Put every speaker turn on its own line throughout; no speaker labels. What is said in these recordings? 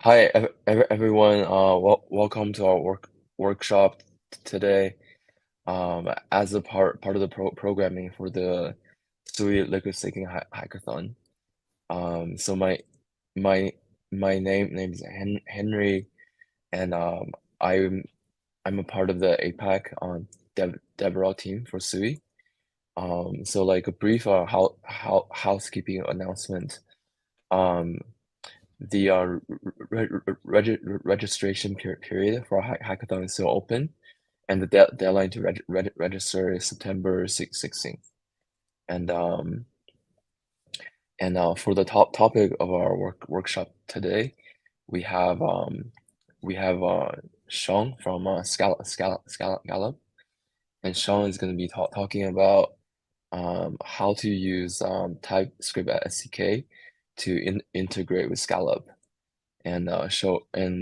Hi, everyone. Welcome to our workshop today. As a part of the programming for the Sui liquid staking hackathon. So my name is Henry, and I'm I'm a part of the APAC DevRel team for Sui. So like a brief housekeeping announcement. Um, the registration period for hackathon is still open, and the deadline to register is September 16th. And for the topic of our workshop today, we have Sean from Scallop, and Sean is going to be talking about how to use TypeScript SDK to integrate with Scallop. And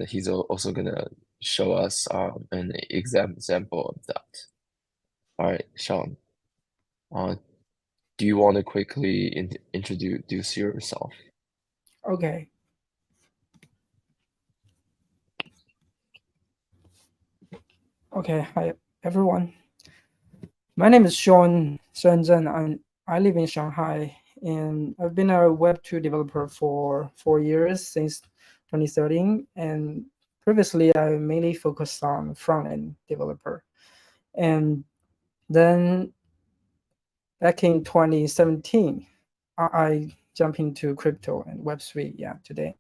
he's also gonna show us an example of that. All right, Sean, uh, do you want to quickly introduce yourself?
Okay. Okay. Hi, everyone. My name is Sean Shenzhen. I live in Shanghai, and I've been a Web2 developer for 4 years since 2013. And previously, I mainly focused on front-end developer. And then back in 2017, I jumped into crypto and Web3, today.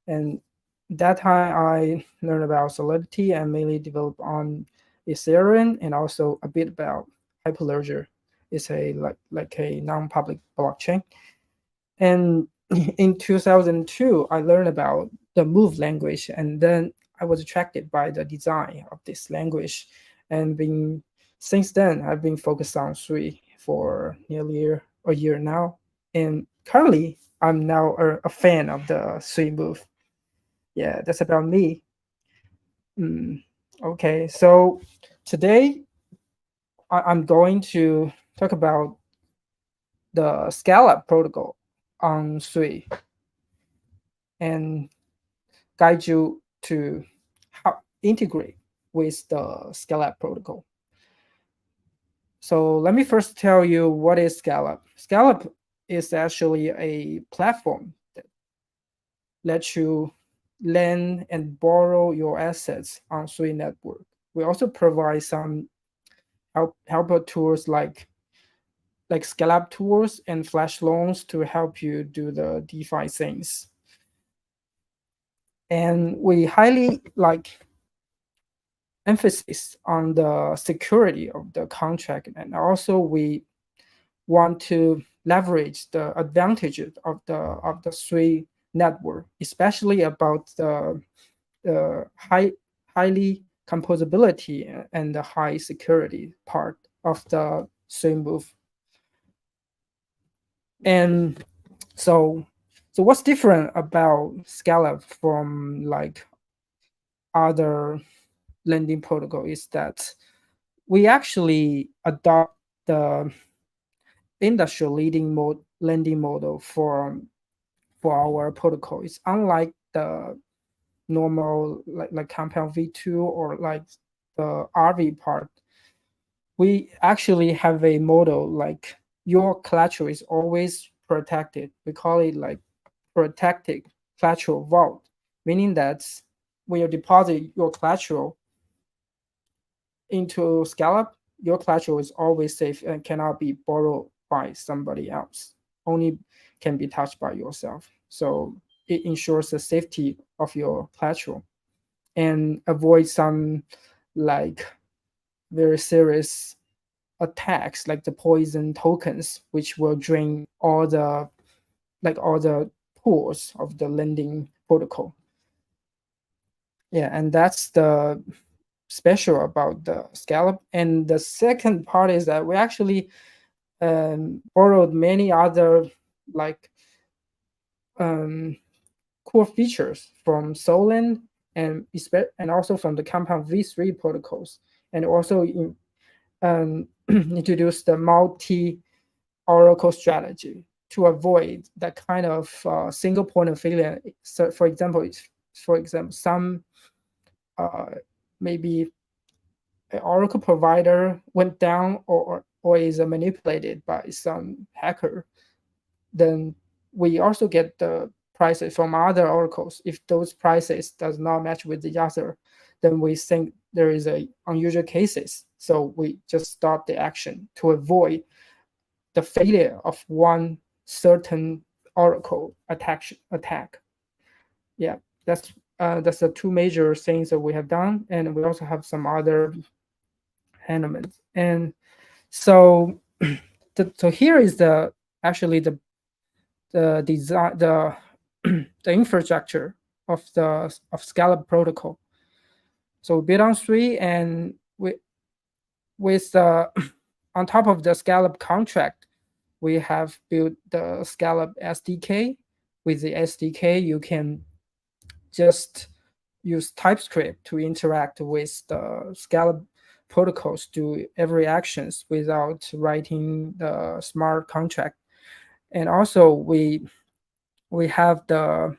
And that time I learned about Solidity and mainly developed on Ethereum and also a bit about Hyperledger. It's a like a non-public blockchain. And in 2002, I learned about the Move language, and then I was attracted by the design of this language. And since then, I've been focused on Sui for nearly a year now. And currently, I'm now a fan of the Sui Move. Yeah, that's about me. Okay, so today I'm going to talk about the Scallop protocol on Sui and guide you to how integrate with the Scallop protocol. So let me first tell you what is Scallop. Scallop is actually a platform that lets you lend and borrow your assets on Sui network. We also provide some helper tools like Scallop tools and flash loans to help you do the DeFi things. And we highly emphasis on the security of the contract, and also we want to leverage the advantages of the Sui network, especially about the highly composability and the high security part of the Sui move. And so what's different about Scallop from like other lending protocol is that we actually adopt the industry leading lending model for our protocol. It's unlike the normal like compound V2 or like the RV part. We actually have a model like your collateral is always protected. We call it like protected collateral vault, meaning that when you deposit your collateral into Scallop, your collateral is always safe and cannot be borrowed by somebody else. Only can be touched by yourself. So it ensures the safety of your collateral and avoid some like very serious attacks like the poison tokens, which will drain all the pools of the lending protocol. Yeah, and that's the special about the Scallop. And the second part is that we actually borrowed many other like core features from Solend and also from the Compound V3 protocols, and also introduced the multi-oracle strategy to avoid that kind of single point of failure. So, for example, for example, some maybe an Oracle provider went down or is manipulated by some hacker, then we also get the prices from other oracles. If those prices does not match with the other, then we think there is a unusual cases. So we just stop the action to avoid the failure of one certain oracle attack. Yeah, that's the two major things that we have done, and we also have some other elements. And so, so here is the actually the design the infrastructure of Scallop protocol. So we build on three, and with on top of the Scallop contract, we have built the Scallop SDK. With the SDK, you can just use TypeScript to interact with the Scallop protocols, do every actions without writing the smart contract. And also we have the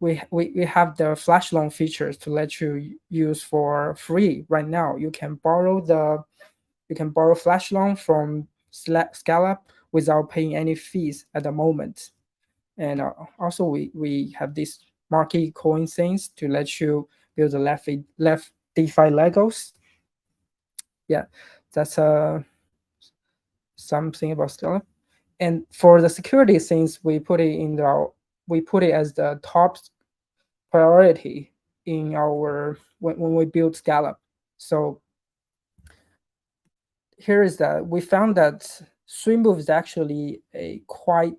we have the flash loan features to let you use for free right now. You can borrow flash loan from Scallop without paying any fees at the moment. And also we have these marquee coin things to let you build the left DeFi Legos. Yeah, that's something about Scallop. And for the security things, we put it as the top priority in our when we build Scallop. So here is that we found that Swimproof is actually a quite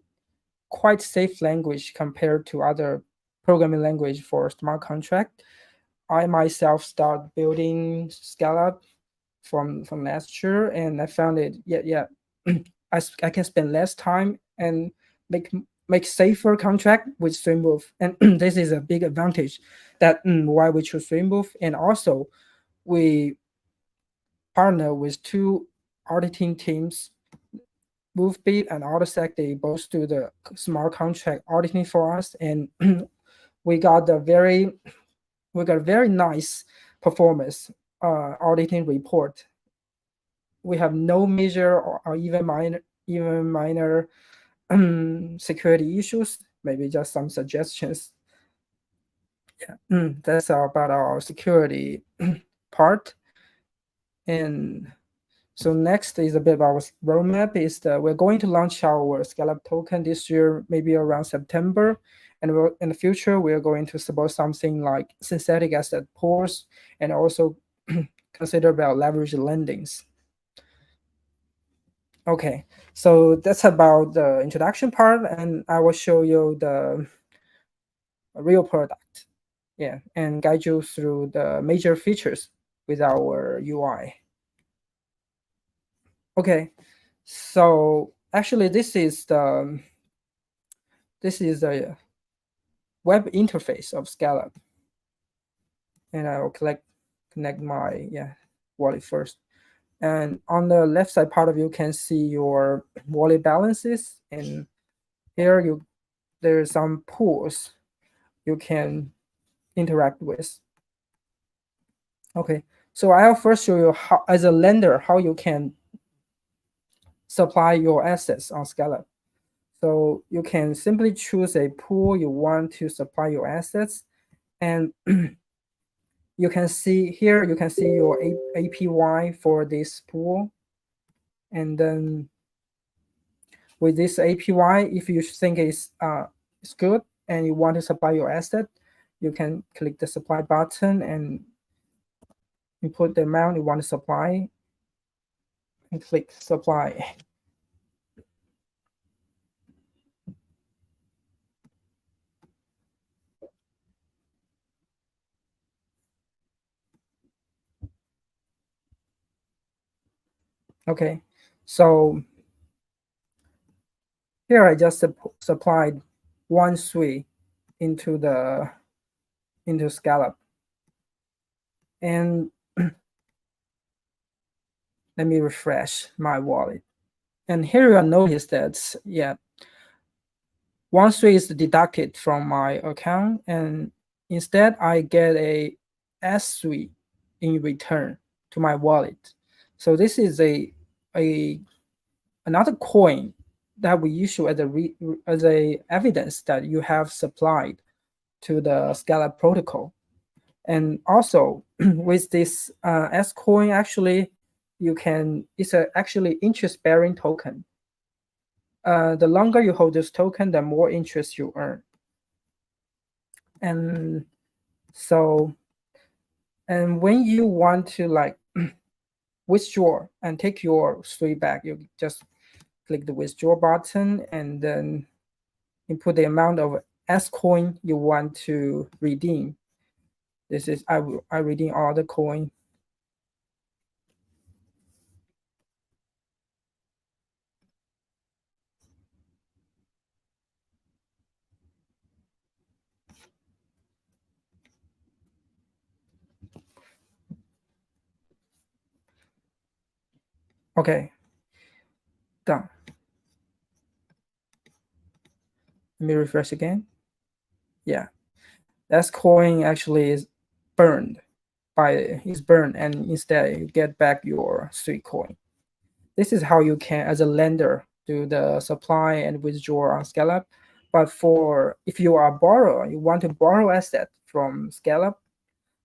safe language compared to other programming language for smart contract. I myself start building Scallop from last year, and I found it I can spend less time and make safer contract with Swimproof, and this is a big advantage that why we choose Swimproof. And also we partner with two auditing teams, MoveBeat and AutoSec. They both do the smart contract auditing for us, and we got a very nice performance auditing report. We have no major or even minor security issues, maybe just some suggestions. Yeah, that's about our security part. And so next is a bit about our roadmap. Is that we're going to launch our Scallop token this year, maybe around September. And in the future, we are going to support something like synthetic asset pools, and also consider about leverage lendings. Okay, so that's about the introduction part, and I will show you the real product. Yeah, and guide you through the major features with our UI. Okay, so actually this is the web interface of Scallop, and I will connect my wallet first. And on the left side part of you can see your wallet balances, and here there are some pools you can interact with. Okay, so I'll first show you how, as a lender, how you can supply your assets on Scallop. So you can simply choose a pool you want to supply your assets, and you can see here, you can see your APY for this pool. And then with this APY, if you think it's good and you want to supply your asset, you can click the supply button and input the amount you want to supply and click supply. Okay, so here I just supplied 1 SUI into Scallop. And let me refresh my wallet. And here you'll notice that, yeah, 1 SUI is deducted from my account, and instead I get a S3 in return to my wallet. So this is a another coin that we issue as a evidence that you have supplied to the Scallop protocol. And also with this S coin, actually, it's actually interest bearing token. The longer you hold this token, the more interest you earn. And so, and when you want to like withdraw and take your SUI back, you just click the withdraw button and then input the amount of S coin you want to redeem. This is I redeem all the coin. Okay, done. Let me refresh again. Yeah, that coin actually is burned and instead you get back your SUI coin. This is how you can, as a lender, do the supply and withdraw on Scallop. But for if you are a borrower, you want to borrow asset from Scallop,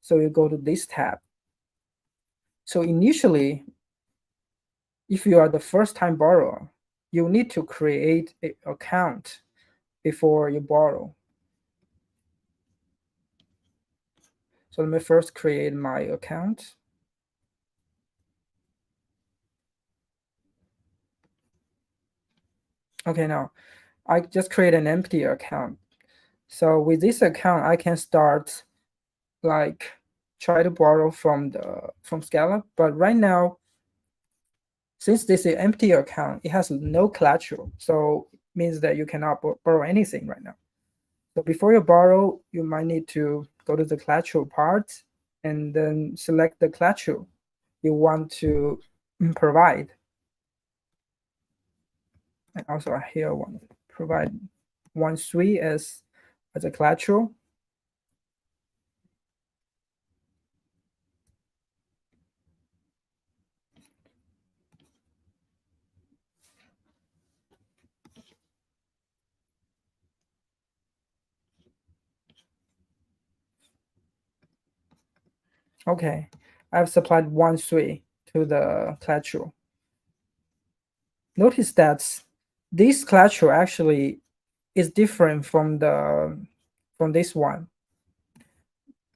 so you go to this tab. So initially, if you are the first time borrower, you need to create an account before you borrow. So let me first create my account. Okay, now I just create an empty account. So with this account, I can start like try to borrow from Scallop, but right now, since this is an empty account, it has no collateral, so it means that you cannot borrow anything right now. So before you borrow, you might need to go to the collateral part and then select the collateral you want to provide. And also here I want to provide 1 SUI as a collateral. Okay, I've supplied 1 SUI to the collateral. Notice that this collateral actually is different from this one.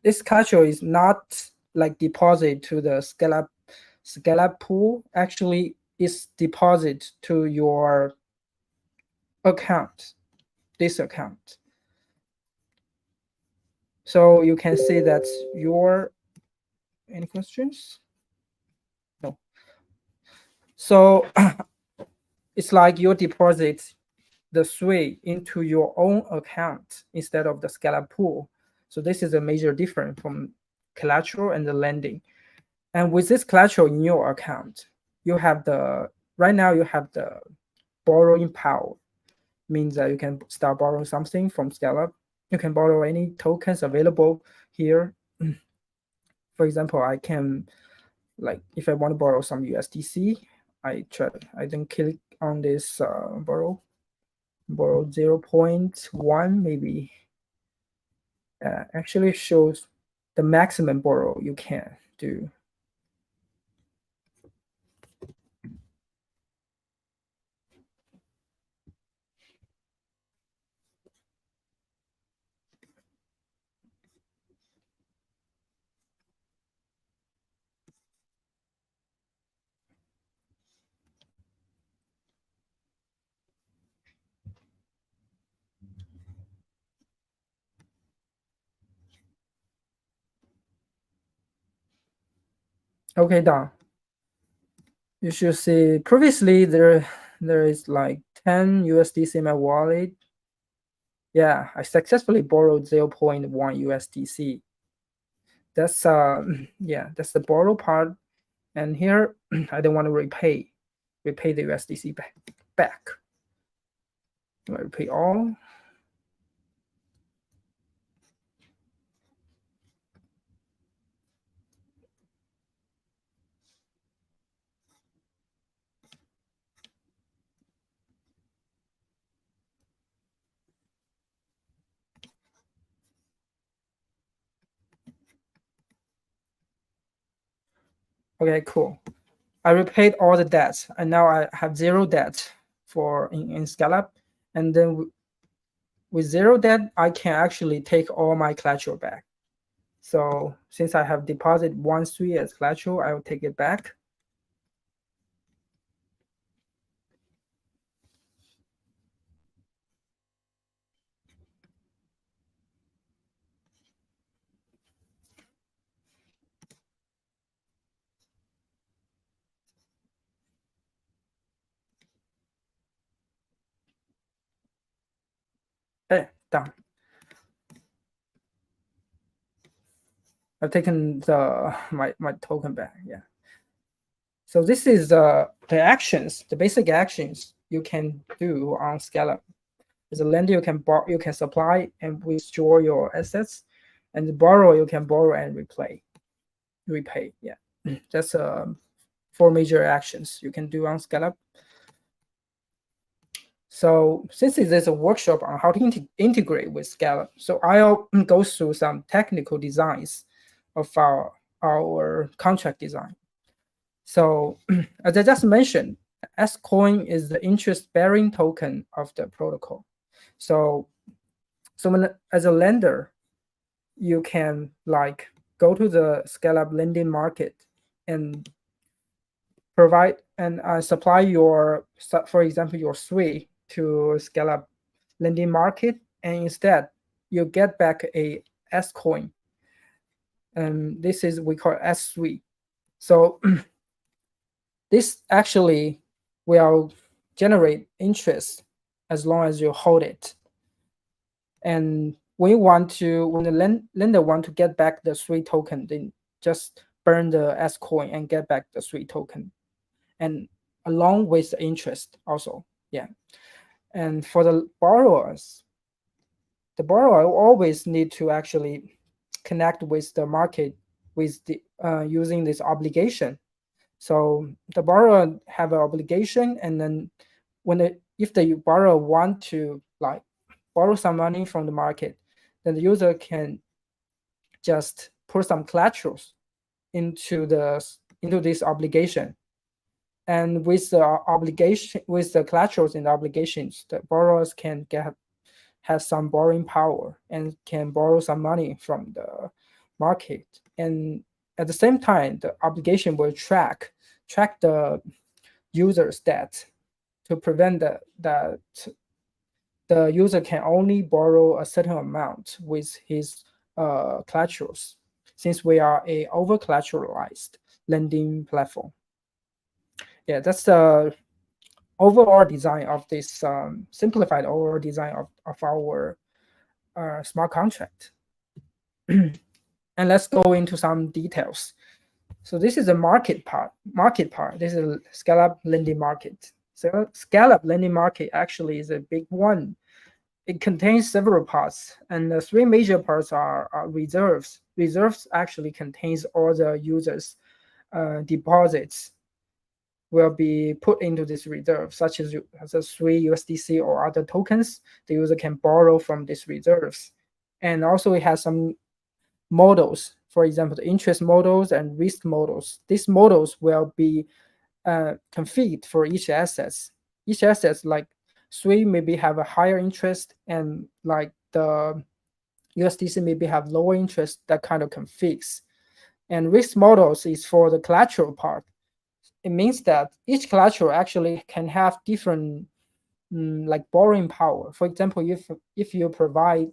This collateral is not like deposit to the Scallop pool. Actually, is deposit to your account, this account. So you can see that any questions? No. So it's like you deposit the SUI into your own account instead of the Scallop pool. So this is a major difference from collateral and the lending. And with this collateral in your account, right now you have the borrowing power. Means that you can start borrowing something from Scallop. You can borrow any tokens available here. For example, I can, like, if I want to borrow some USDC, I then click on this borrow 0.1 maybe. Actually shows the maximum borrow you can do. Okay, done. You should see previously there is like 10 USDC in my wallet. Yeah, I successfully borrowed 0.1 USDC. That's yeah, that's the borrow part. And here I don't want to repay the USDC back. I repay all. Okay, cool. I repaid all the debts, and now I have zero debt for in Scallop. And then with zero debt, I can actually take all my collateral back. So since I have deposited 1 SWI as collateral, I will take it back. Hey, done. I've taken my token back. Yeah. So this is the actions, the basic actions you can do on Scallop. As a lender, you can supply and withdraw your assets, and the borrower you can borrow and repay. Yeah, that's 4 major actions you can do on Scallop. So since this is a workshop on how to integrate with Scallop, so I'll go through some technical designs of our contract design. So as I just mentioned, MintSCoin is the interest-bearing token of the protocol. So as a lender, you can like go to the Scallop lending market and provide and supply your, for example, your SWI to Scallop lending market, and instead you get back a MintSCoin. And this is we call SWI. So this actually will generate interest as long as you hold it. And when the lender want to get back the SWI token, then just burn the MintSCoin and get back the SWI token, and along with the interest also. Yeah. And for the borrower always need to actually connect with the market with the using this obligation. So the borrower have an obligation, and then if the borrower want to like borrow some money from the market, then the user can just put some collaterals into this obligation. And with the collaterals and the obligations, the borrowers can have some borrowing power and can borrow some money from the market. And at the same time, the obligation will track the user's debt to prevent that the user can only borrow a certain amount with his collaterals, since we are a over collateralized lending platform. Yeah, that's the overall design of this simplified overall design of our smart contract. And let's go into some details. So this is the market part. This is a Scallop lending market. So Scallop lending market actually is a big one. It contains several parts, and the 3 major parts are reserves. Reserves actually contains all the users' deposits will be put into this reserve, such as SWI, USDC, or other tokens. The user can borrow from these reserves. And also it has some models, for example, the interest models and risk models. These models will be configured for each assets. Each assets like SWI maybe have a higher interest, and like the USDC maybe have lower interest, that kind of configs. And risk models is for the collateral part. It means that each collateral actually can have different like borrowing power. For example, if you provide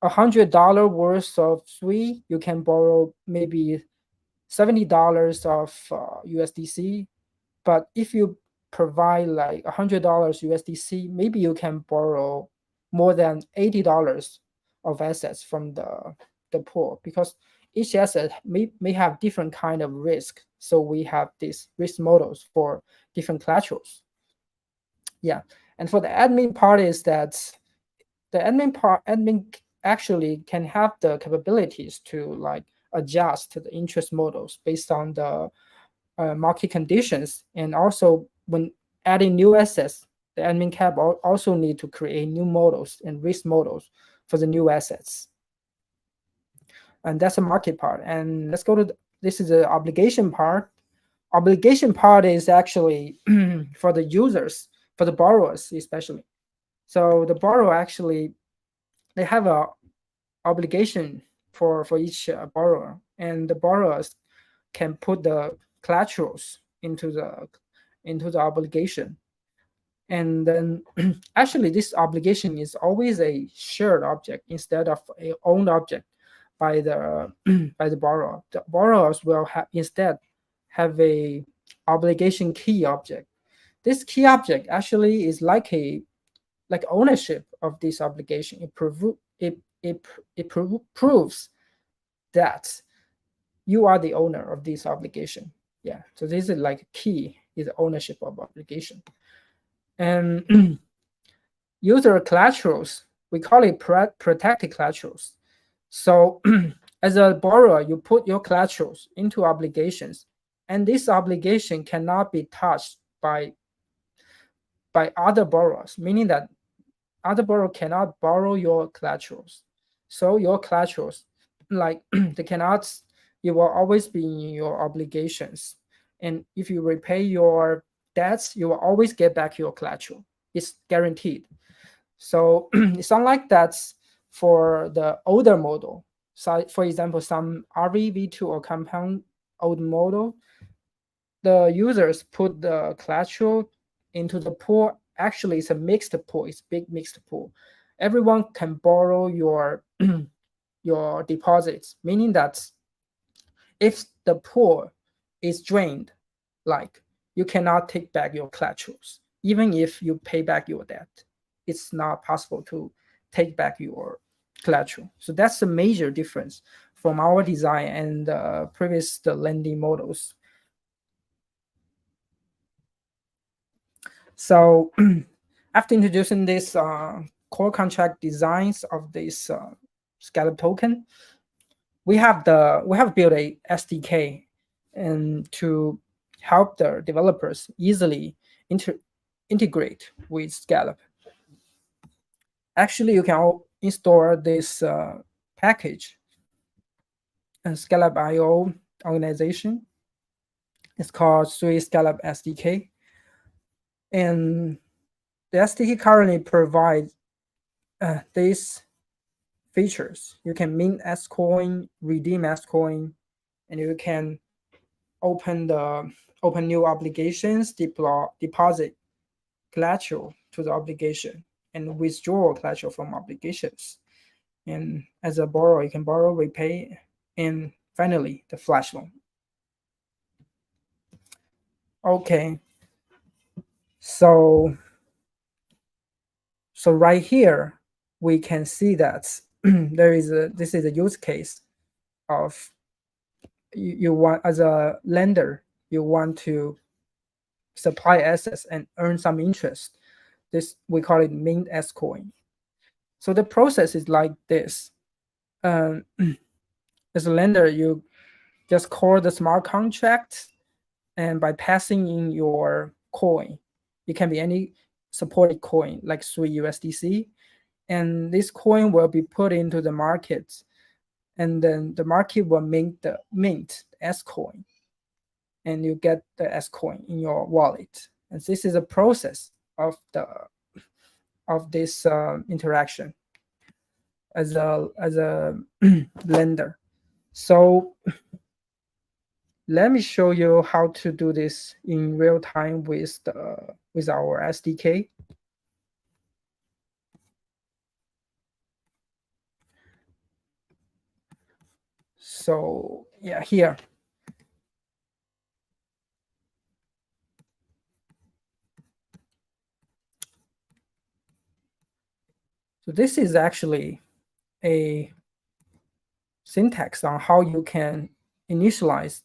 $100 worth of SWI, you can borrow maybe $70 of USDC. But if you provide like $100 USDC, maybe you can borrow more than $80 of assets from the pool, because each asset may have different kind of risk. So we have these risk models for different collaterals. Yeah, and for the admin part is that the admin actually can have the capabilities to like adjust to the interest models based on the market conditions. And also when adding new assets, the admin cap also need to create new models and risk models for the new assets. And that's the market part. And let's go to this is the obligation part. Obligation part is actually for the users, for the borrowers especially. So the borrower actually, they have a obligation for each borrower, and the borrowers can put the collaterals into the obligation. And then actually this obligation is always a shared object instead of a owned object by the by the borrower. The borrowers will instead have a obligation key object. This key object actually is like ownership of this obligation. It proves that you are the owner of this obligation. Yeah, so this is like key is ownership of obligation. And user collaterals, we call it protected collaterals. So as a borrower, you put your collaterals into obligations, and this obligation cannot be touched by other borrowers, meaning that other borrower cannot borrow your collaterals. So your collaterals, like they cannot, it will always be in your obligations. And if you repay your debts, you will always get back your collateral. It's guaranteed. So it's unlike that for the older model. So for example, some RV2 or compound old model, the users put the collateral into the pool. Actually, it's a mixed pool. It's a big mixed pool. Everyone can borrow your your deposits, meaning that if the pool is drained, like you cannot take back your collaterals, even if you pay back your debt. It's not possible to take back your collateral. So that's the major difference from our design and previous the lending models. So after introducing this core contract designs of this Scallop token, we have built a SDK and to help the developers easily integrate with Scallop. Actually, you can install this package, Scallop.io organization. It's called Sui Scallop SDK. And the SDK currently provides these features. You can MintSCoin, RedeemSCoin, and you can open new obligations, deposit collateral to the obligation, and withdraw collateral from obligations. And as a borrower, you can borrow, repay, and finally the flash loan. Okay, so right here we can see that this is a use case of you want, as a lender, you want to supply assets and earn some interest. This, we call it MintSCoin. So the process is like this. As a lender, you just call the smart contract, and by passing in your coin, it can be any supported coin like Sui USDC, and this coin will be put into the market, and then the market will mint S coin, and you get the S coin in your wallet. And this is a process of this interaction as a lender. So let me show you how to do this in real time with our SDK. So yeah, here. So this is actually a syntax on how you can initialize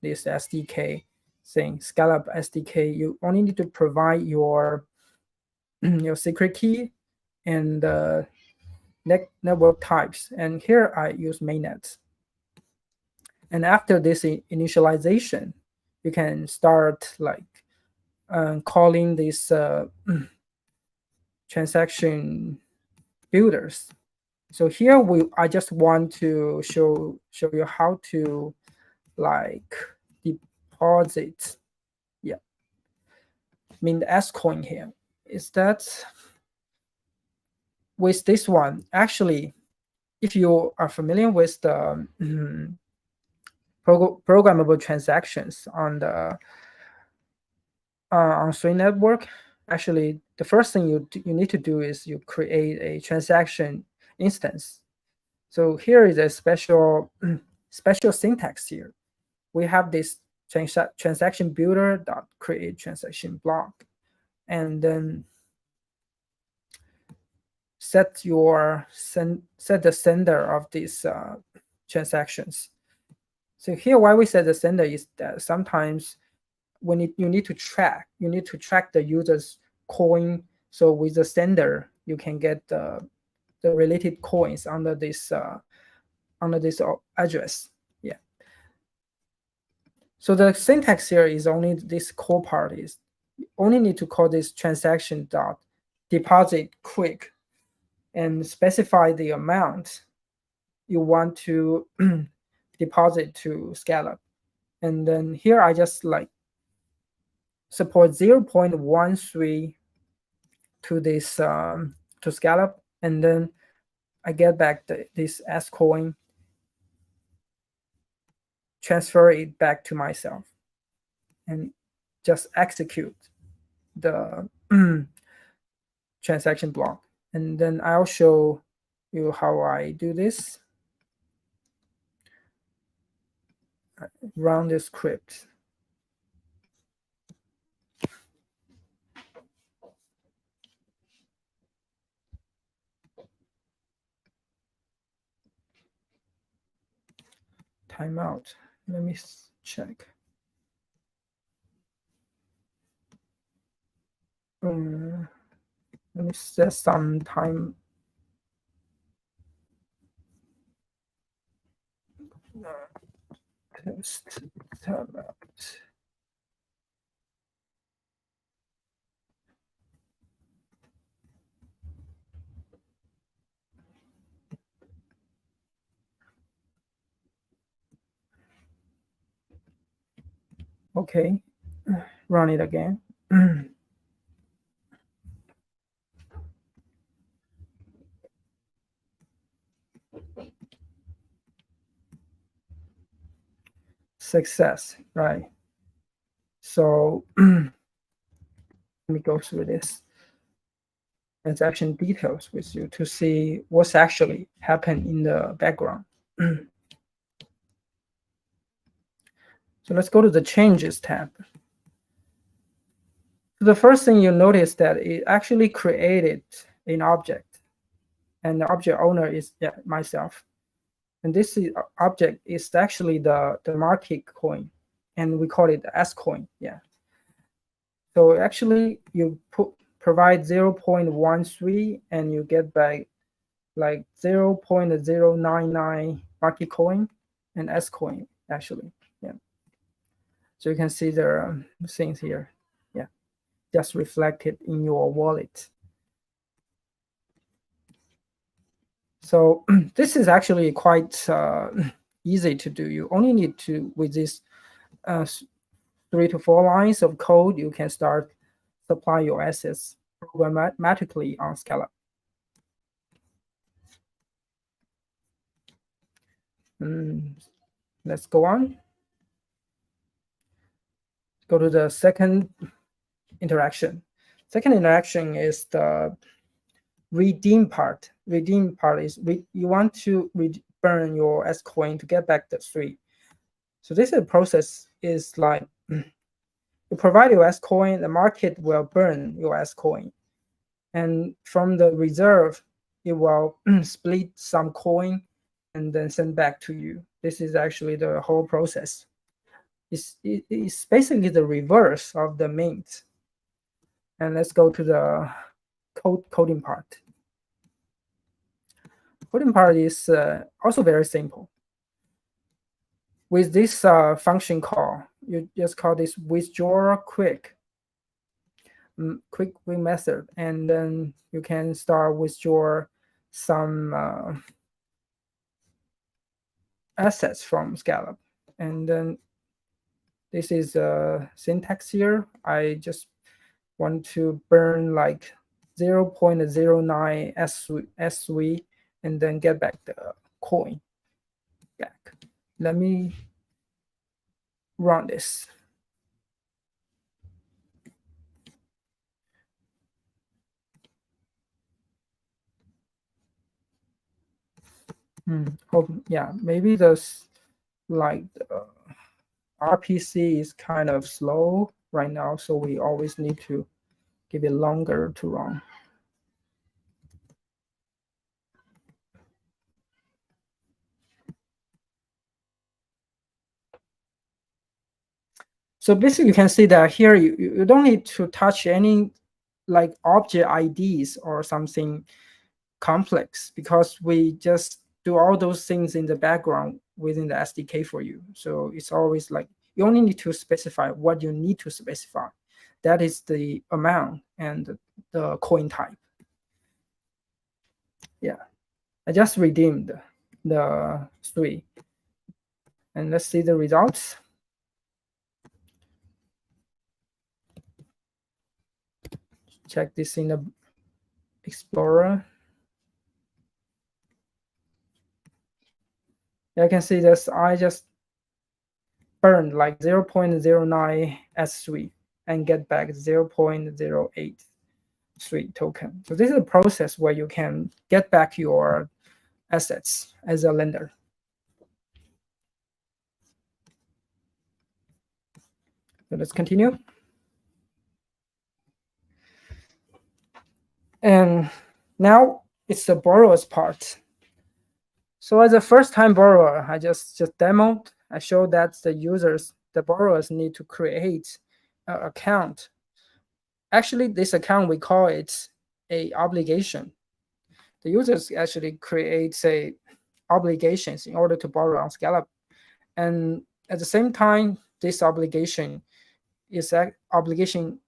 this SDK thing, Scallop SDK. You only need to provide your secret key and network types. And here I use mainnet. And after this initialization, you can start like calling these transaction builders. So here I just want to show you how to like deposit, yeah, MintSCoin here, is that with this one, actually, if you are familiar with the programmable transactions on the on Sui network, actually, the first thing you need to do is you create a transaction instance. So here is a special special syntax here. We have this transaction builder dot create transaction block, and then set the sender of these transactions. So here, why we set the sender is that sometimes when you need to track the user's coin. So with the sender, you can get the related coins under this address. Yeah. So the syntax here is only this core part is you only need to call this transaction dot deposit quick and specify the amount you want to deposit to Scallop. And then here I just like support 0.13 to this to Scallop, and then I get back this S coin, transfer it back to myself, and just execute the transaction block. And then I'll show you how I do this. Run the script. Timeout. Let me check. Let me set some time. Test timeout. Okay, run it again. Success, right? So let me go through this transaction details with you to see what's actually happened in the background. So let's go to the changes tab. So the first thing you notice that it actually created an object, and the object owner is myself. And this object is actually the market coin, and we call it the S coin. Yeah. So actually, you provide 0.13, and you get back like 0.099 market coin and S coin actually. Yeah. So you can see the things here. Yeah, just reflected in your wallet. So this is actually quite easy to do. You only need to, with this 3 to 4 lines of code, you can start supply your assets programmatically on Scallop. Let's go on. Go to the second interaction. Second interaction is the redeem part. Redeem part is you want to burn your S coin to get back the 3. So this process is like you provide your S coin, the market will burn your S coin, and from the reserve, it will split some coin and then send back to you. This is actually the whole process. It's basically the reverse of the mint. And let's go to the coding part. Coding part is also very simple. With this function call, you just call this withdraw quick method, and then you can start withdraw some assets from Scallop. And then this is a syntax here. I just want to burn like 0.09 SV and then get back the coin back. Let me run this. Yeah, maybe this like RPC is kind of slow right now, so we always need to give it longer to run. So basically you can see that here you don't need to touch any like object IDs or something complex, because we just do all those things in the background within the SDK for you. So it's always like you only need to specify what you need to specify. That is the amount and the coin type. Yeah, I just redeemed the 3. And let's see the results. Check this in the Explorer. I can see this. I just burned like 0.09 S3 and get back 0.083 token. So this is a process where you can get back your assets as a lender. So let's continue. And now it's the borrower's part. So as a first-time borrower, I just demoed. I showed that the borrowers need to create an account. Actually, this account, we call it a obligation. The users actually create obligations in order to borrow on Scallop. And at the same time, this obligation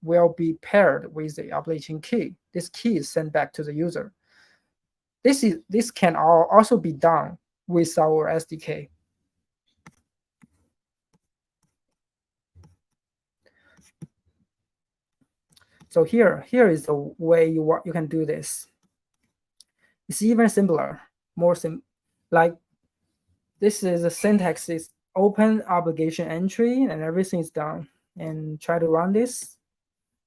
will be paired with the obligation key. This key is sent back to the user. This can also be done with our SDK. So here is the way you can do this. It's even simpler, like this is the syntax is open obligation entry and everything is done. And try to run this.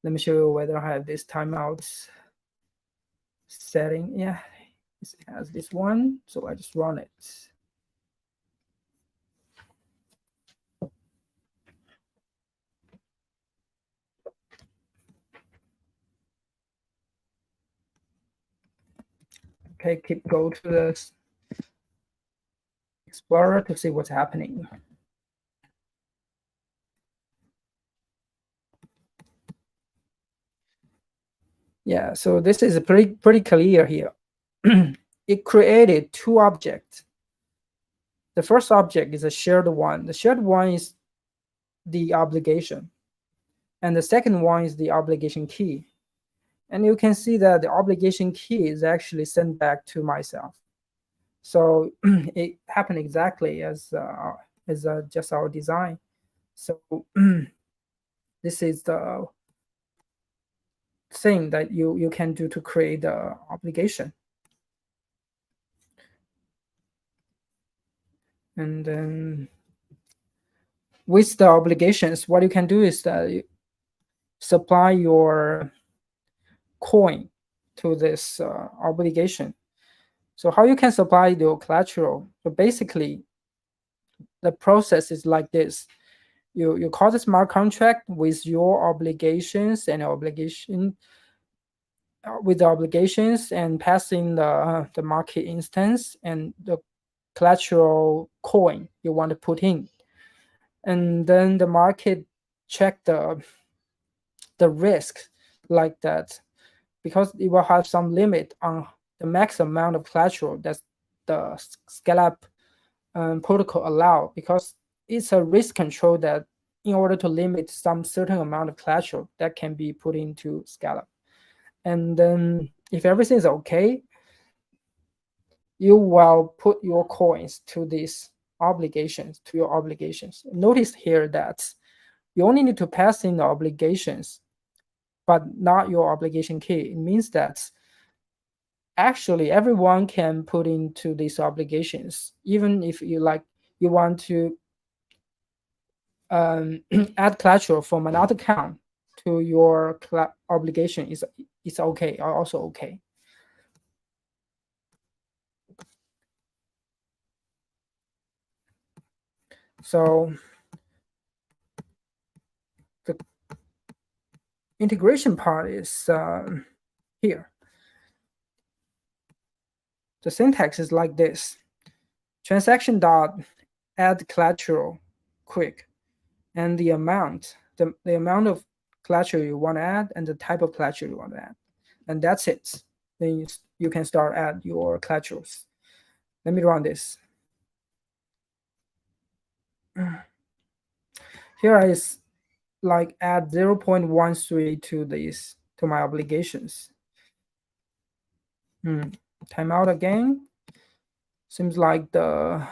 Let me show you whether I have this timeout setting. Yeah, it has this one, so I just run it. Okay, go to the Explorer to see what's happening. Yeah, so this is pretty clear here. It created 2 objects. The first object is a shared one. The shared one is the obligation, and the second one is the obligation key. And you can see that the obligation key is actually sent back to myself. So it happened exactly as just our design. So this is the thing that you can do to create the obligation. And then with the obligations, what you can do is that you supply your coin to this obligation. So how you can supply your collateral? So basically, the process is like this. You call the smart contract with your obligations and with the obligations and passing the market instance and the collateral coin you want to put in. And then the market check the risk like that, because it will have some limit on the max amount of collateral that the Scallop protocol allow, because it's a risk control that in order to limit some certain amount of collateral that can be put into Scallop. And then if everything is okay, you will put your coins to this obligations to your obligations. Notice here that you only need to pass in the obligations, but not your obligation key. It means that actually everyone can put into these obligations, even if you want to add collateral from another account to your obligation is okay, also okay. So the integration part is here. The syntax is like this: transaction dot add collateral quick, and the amount of collateral you want to add and the type of collateral you want to add, and that's it. Then you can start add your collaterals. Let me run this. Here is like add 0.13 to my obligations. Timeout again. Seems like the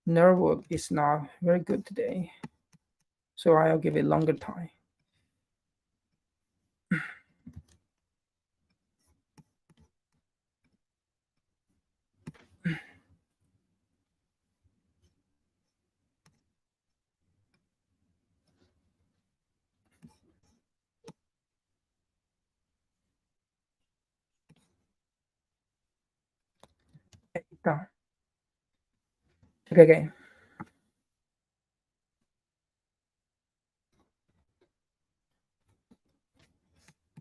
network is not very good today, so I'll give it longer time. Okay, done. Okay.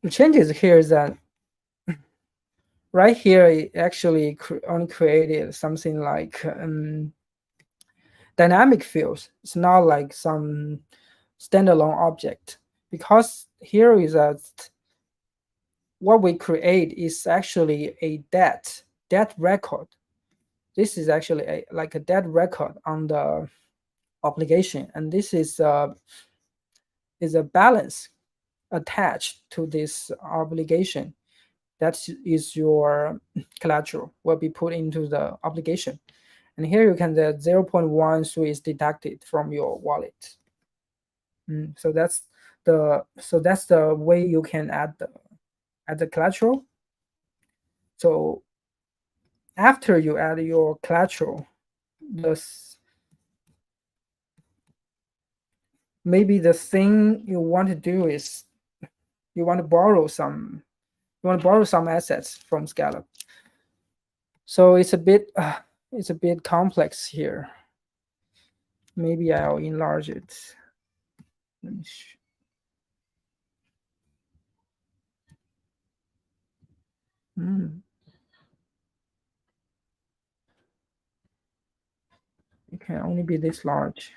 The changes here is that right here it actually only created something like dynamic fields. It's not like some standalone object, because here is that what we create is actually a debt record. This is actually like a debt record on the obligation, and this is a balance attached to this obligation. That is your collateral will be put into the obligation, and here you can the 0.13 is deducted from your wallet. So that's the way you can add the collateral. So after you add your collateral, maybe the thing you want to do is you want to borrow some assets from Scallop. So it's a bit complex here. Maybe I'll enlarge it. Let me it can only be this large.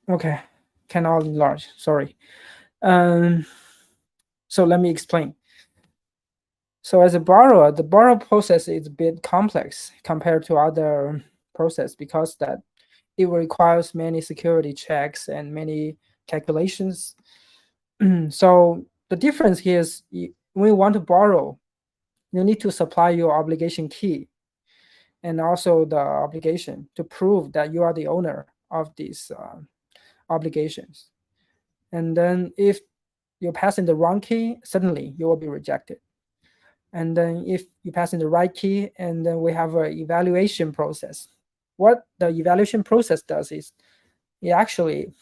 Okay, cannot enlarge. Sorry. So let me explain. So as a borrower, the borrow process is a bit complex compared to other process, because that it requires many security checks and many calculations. So the difference here is when you want to borrow, you need to supply your obligation key and also the obligation to prove that you are the owner of these obligations. And then if you pass in the wrong key, suddenly you will be rejected. And then if you pass in the right key, and then we have an evaluation process. What the evaluation process does is it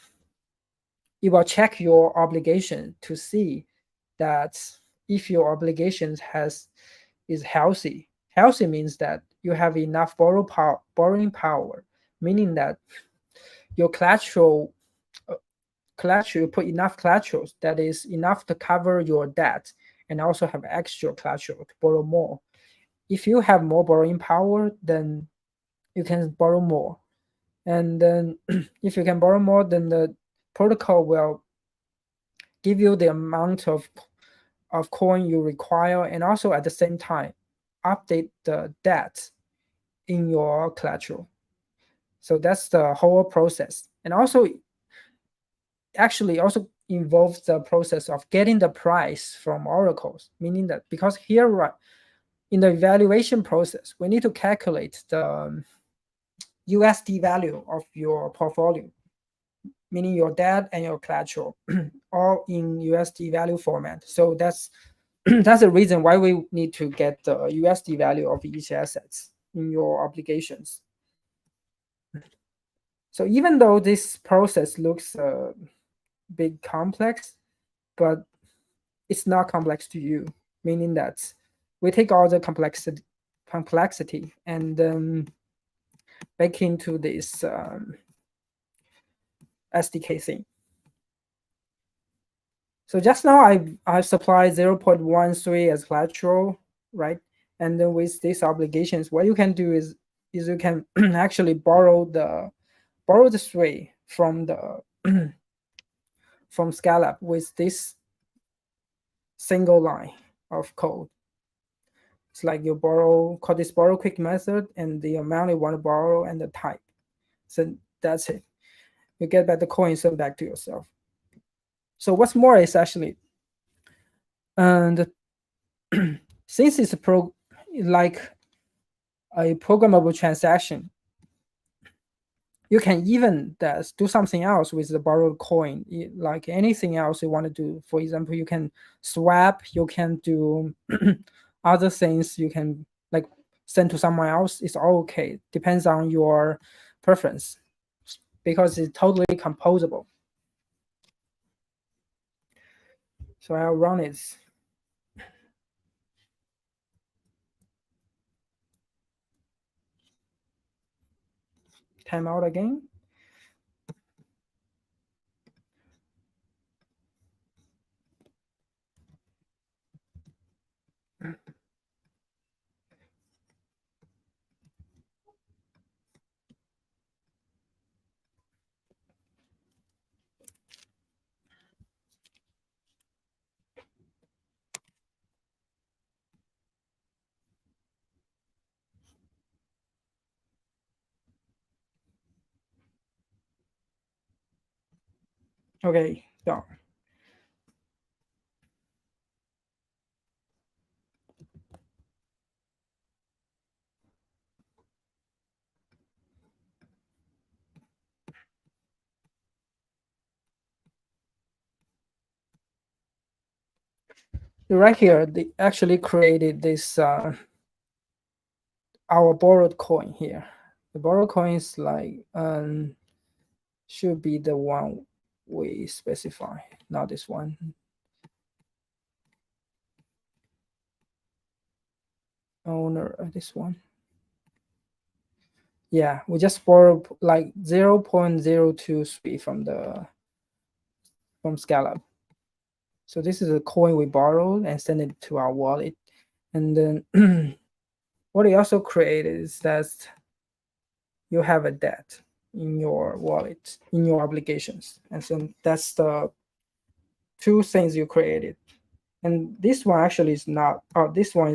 will check your obligation to see that if your obligations is healthy. Healthy means that you have enough borrowing power, meaning that your collateral you put enough collaterals that is enough to cover your debt, and also have extra collateral to borrow more. If you have more borrowing power, then you can borrow more. And then if you can borrow more, then the protocol will give you the amount of coin you require, and also at the same time update the debt in your collateral. So that's the whole process. And also actually also involves the process of getting the price from oracles, meaning that because here, right, in the evaluation process, we need to calculate the USD value of your portfolio, meaning your debt and your collateral, all in USD value format. So that's that's the reason why we need to get the USD value of each assets in your obligations. So even though this process looks big complex, but it's not complex to you, meaning that we take all the complexity and back into this SDK thing. So just now I've supplied 0.13 as collateral, right? And then with these obligations, what you can do is you can actually borrow the 3 from the from Scallop with this single line of code. It's like you call this borrow quick method and the amount you want to borrow and the type. So that's it. You get back the coin, send back to yourself. So what's more is actually, and since it's like a programmable transaction, you can even do something else with the borrowed coin, like anything else you want to do. For example, you can swap, you can do other things, you can like send to someone else. It's all okay. Depends on your preference because it's totally composable. So I'll run it. Time out again. Okay, done. Right here, they actually created this our borrowed coin here. The borrowed coin is like should be the one we specify, not this one. Owner, this one. Yeah, we just borrowed like 0.023 from Scallop. So this is a coin we borrowed and send it to our wallet. And then what we also created is that you have a debt in your wallet, in your obligations. And so that's the 2 things you created. And this one actually is not, this one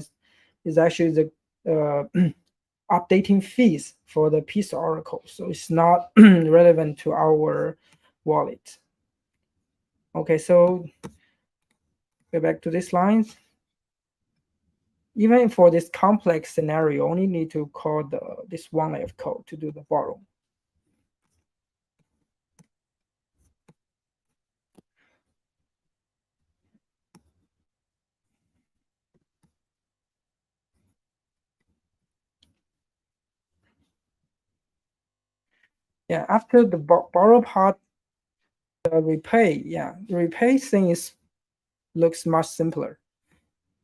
is actually the updating fees for the piece oracle. So it's not relevant to our wallet. Okay, so go back to this line. Even for this complex scenario, you only need to call this one line of code to do the borrow. Yeah, after the borrow part, the repay, the repay thing looks much simpler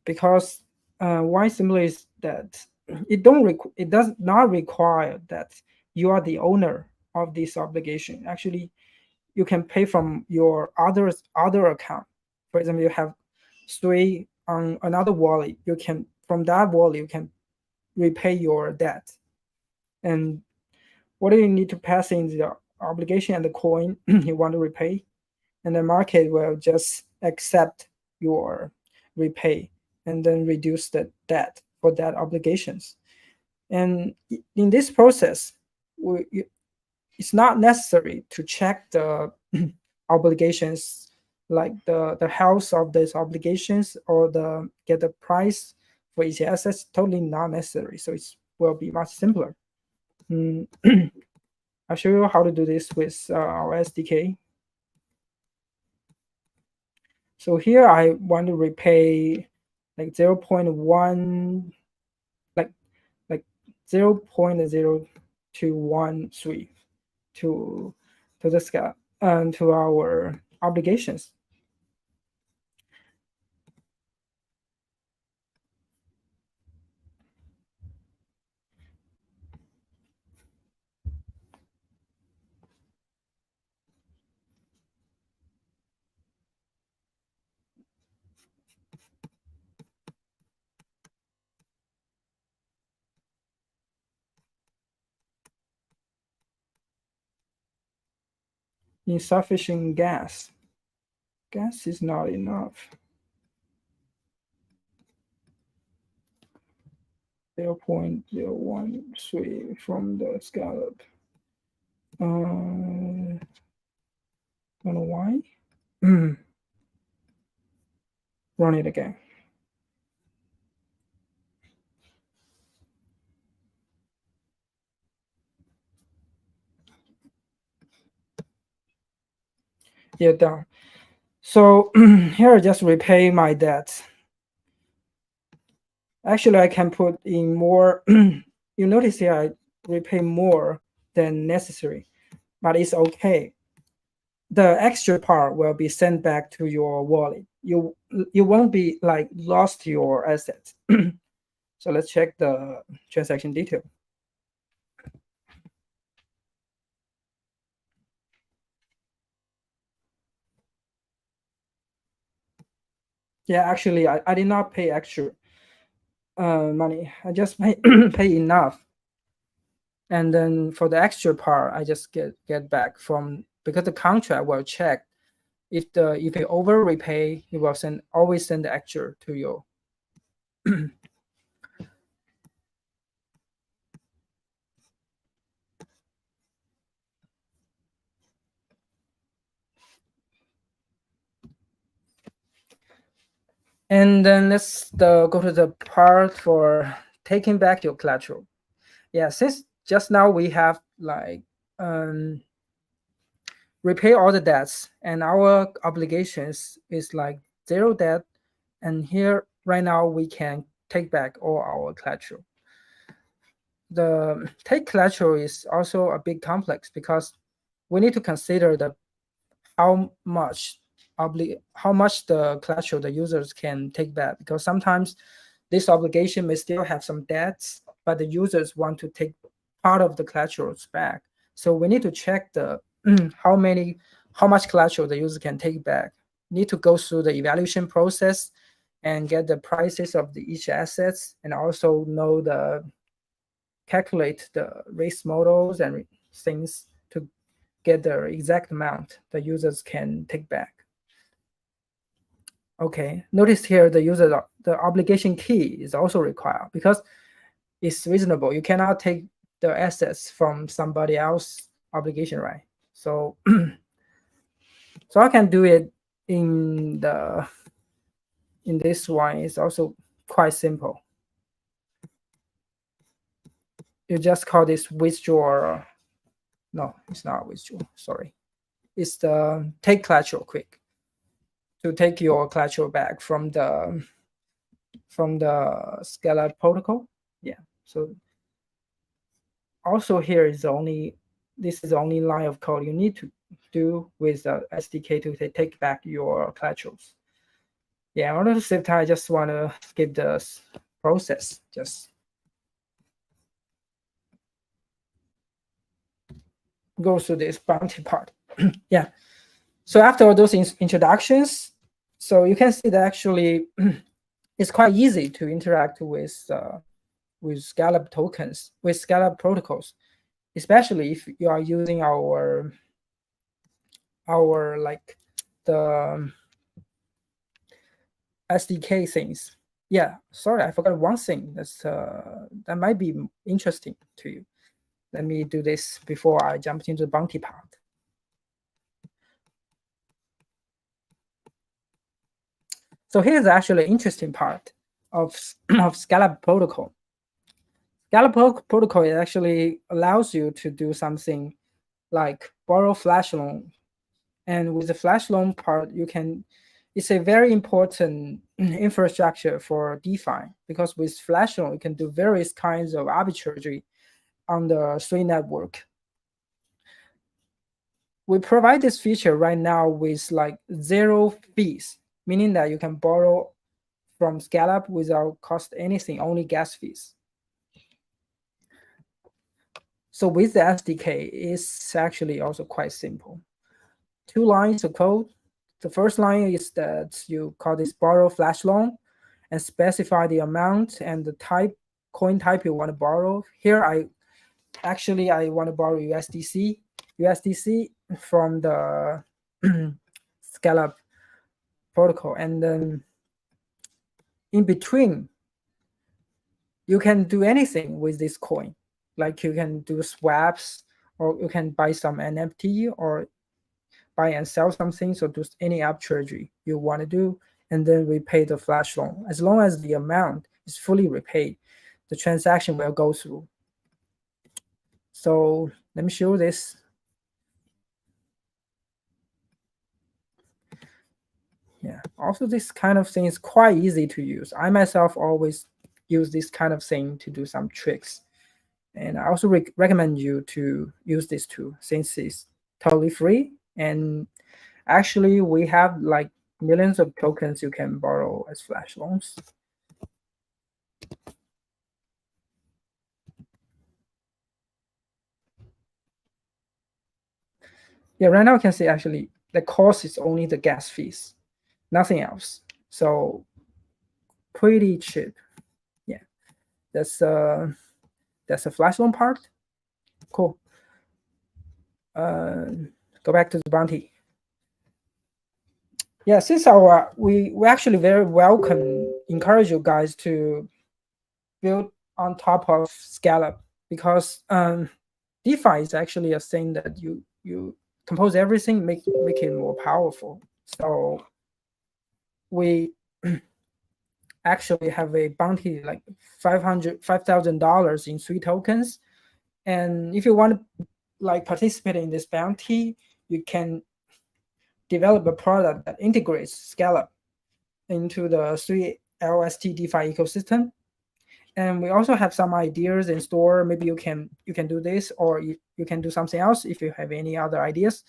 because why simpler is that it does not require that you are the owner of this obligation. Actually, you can pay from your other account. For example, you have 3 on another wallet. You can from that wallet you can repay your debt. And what do you need to pass in the obligation and the coin you want to repay, and the market will just accept your repay and then reduce the debt for that obligations. And in this process, it's not necessary to check the obligations, like the health of these obligations or get the price for each asset, totally not necessary. So it will be much simpler. I'll show you how to do this with our SDK. So here I want to repay like 0.1, like 0.0213 to the scale and to our obligations. Insufficient gas. Gas is not enough. 0.013 from the scallop. I don't know why. Run it again. Yeah, done. So here I just repay my debt. Actually, I can put in more. You notice here I repay more than necessary, but it's okay. The extra part will be sent back to your wallet. You won't be like lost your assets. So let's check the transaction detail. Yeah, actually, I did not pay extra money. I just pay enough. And then for the extra part, I just get back from, because the contract will check if you over repay, it will always send the extra to you. And then let's go to the part for taking back your collateral. Yeah, since just now we have like repay all the debts and our obligations is like 0 debt, and here right now we can take back all our collateral. The take collateral is also a big complex because we need to consider how much the collateral the users can take back, because sometimes this obligation may still have some debts, but the users want to take part of the collaterals back. So we need to check the how much collateral the user can take back. Need to go through the evaluation process and get the prices of each assets, and also calculate the risk models and things to get the exact amount the users can take back. Okay, notice here the obligation key is also required because it's reasonable. You cannot take the assets from somebody else's obligation, right? So so I can do it in this one. It's also quite simple. You just call this withdraw. No, it's not withdraw. Sorry, it's the take collateral quick, to take your collateral back from the Scallop protocol. Yeah. So also here is this is the only line of code you need to do with the SDK to take back your collaterals. Yeah, in order to save time, I just want to skip the process. Just go through this bounty part. Yeah. So after all those introductions, so you can see that actually it's quite easy to interact with Scallop tokens, with Scallop protocols, especially if you are using our like the SDK things. Yeah, sorry, I forgot one thing that might be interesting to you. Let me do this before I jump into the bounty part. So here's actually an interesting part of of Scallop protocol. Scallop protocol actually allows you to do something like borrow flash loan, and with the flash loan part, it's a very important infrastructure for DeFi, because with flash loan you can do various kinds of arbitrage on the Sui network. We provide this feature right now with like 0 fees, meaning that you can borrow from Scallop without cost anything, only gas fees. So with the SDK, it's actually also quite simple. 2 lines of code. The first line is that you call this borrow flash loan and specify the amount and the coin type you want to borrow. Here I want to borrow USDC from the Scallop protocol, and then in between you can do anything with this coin, like you can do swaps, or you can buy some NFT, or buy and sell something, so do any arbitrage you want to do, and then repay the flash loan. As long as the amount is fully repaid, the transaction will go through. So let me show this. Yeah, also this kind of thing is quite easy to use. I myself always use this kind of thing to do some tricks. And I also recommend you to use this tool since it's totally free. And actually, we have like millions of tokens you can borrow as flash loans. Yeah, right now you can see actually the cost is only the gas fees, nothing else. So pretty cheap. Yeah, that's a flash loan part. Cool. Go back to the bounty. Yeah, since we actually very welcome, encourage you guys to build on top of Scallop, because DeFi is actually a thing that you compose everything, make it more powerful. So we actually have a bounty like $5,000 in Sui tokens, and if you want to like participate in this bounty, you can develop a product that integrates Scallop into the Sui LST DeFi ecosystem. And we also have some ideas in store. Maybe you can do this, or you can do something else if you have any other ideas.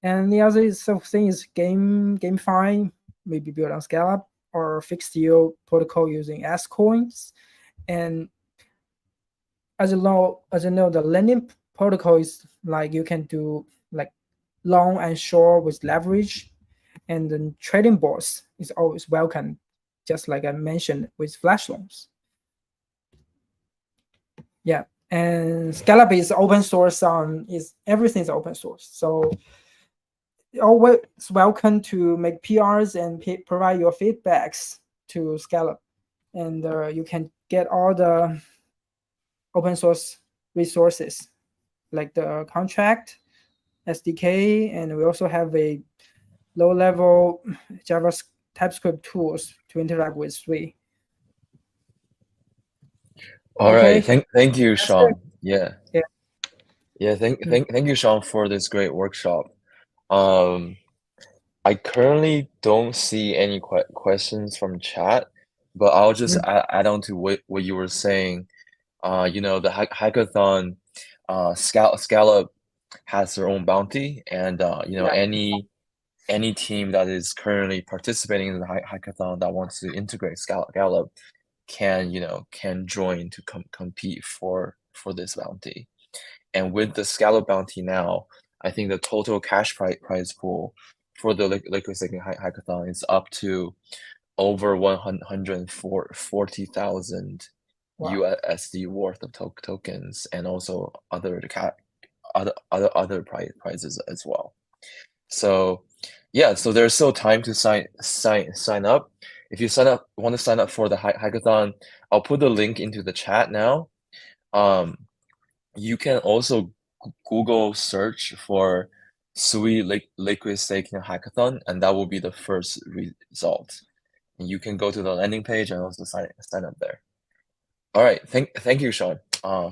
And the other thing is GameFi, maybe built on Scallop, or fixed yield protocol using S coins. And as you know, the lending protocol is like you can do like long and short with leverage, and then trading boards is always welcome, just like I mentioned with flash loans. Yeah, and Scallop is open source. Everything's open source, so always welcome to make PRs and provide your feedbacks to Scallop, and you can get all the open source resources like the contract, SDK, and we also have a low-level Java TypeScript tools to interact with Sui.
All
Okay.
right, thank you, Sean. Yeah.
Yeah.
Yeah, thank you, Sean, for this great workshop. I currently don't see any questions from chat, but I'll just add on to what you were saying. You know, the hackathon, Scallop has their own bounty, and you know, any team that is currently participating in the hackathon that wants to integrate Scallop can join to compete for this bounty. And with the Scallop bounty now, I think the total cash prize pool for the liquid staking hackathon is up to over 140,000 USD worth of tokens, and also other prizes as well. So yeah, so there's still time to sign up. If you want to sign up for the hackathon, I'll put the link into the chat now. You can also Google search for Sui liquid staking hackathon, and that will be the first result. and you can go to the landing page and also sign up there. All right, thank you, Sean,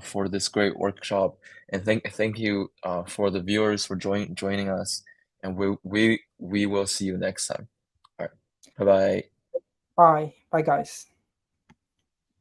for this great workshop, and thank you for the viewers for joining us, and we will see you next time. All right, bye bye.
Bye, guys.